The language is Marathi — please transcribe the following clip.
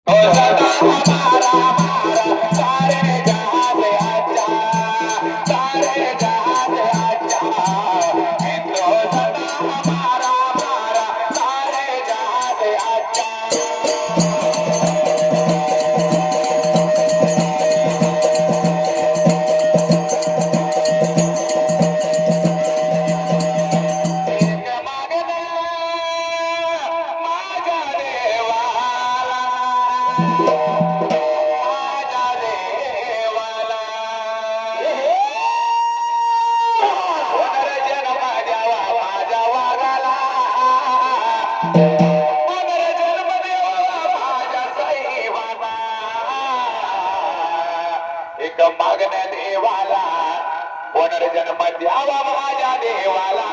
ओ सदा हमारा मारा सारे जहां से अच्छा सारे जहां से अच्छा हिंदू सदा हमारा मारा सारे जहां से अच्छा एक मागणं माझ्या देवाला माझ्या देवाला पुनर्जन्म द्यावा माझ्या वाघाला पुनर्जन्म द्यावा माझ्या सैवाला एक मागण्या देवाला पुनर्जन्म द्यावा माझ्या देवाला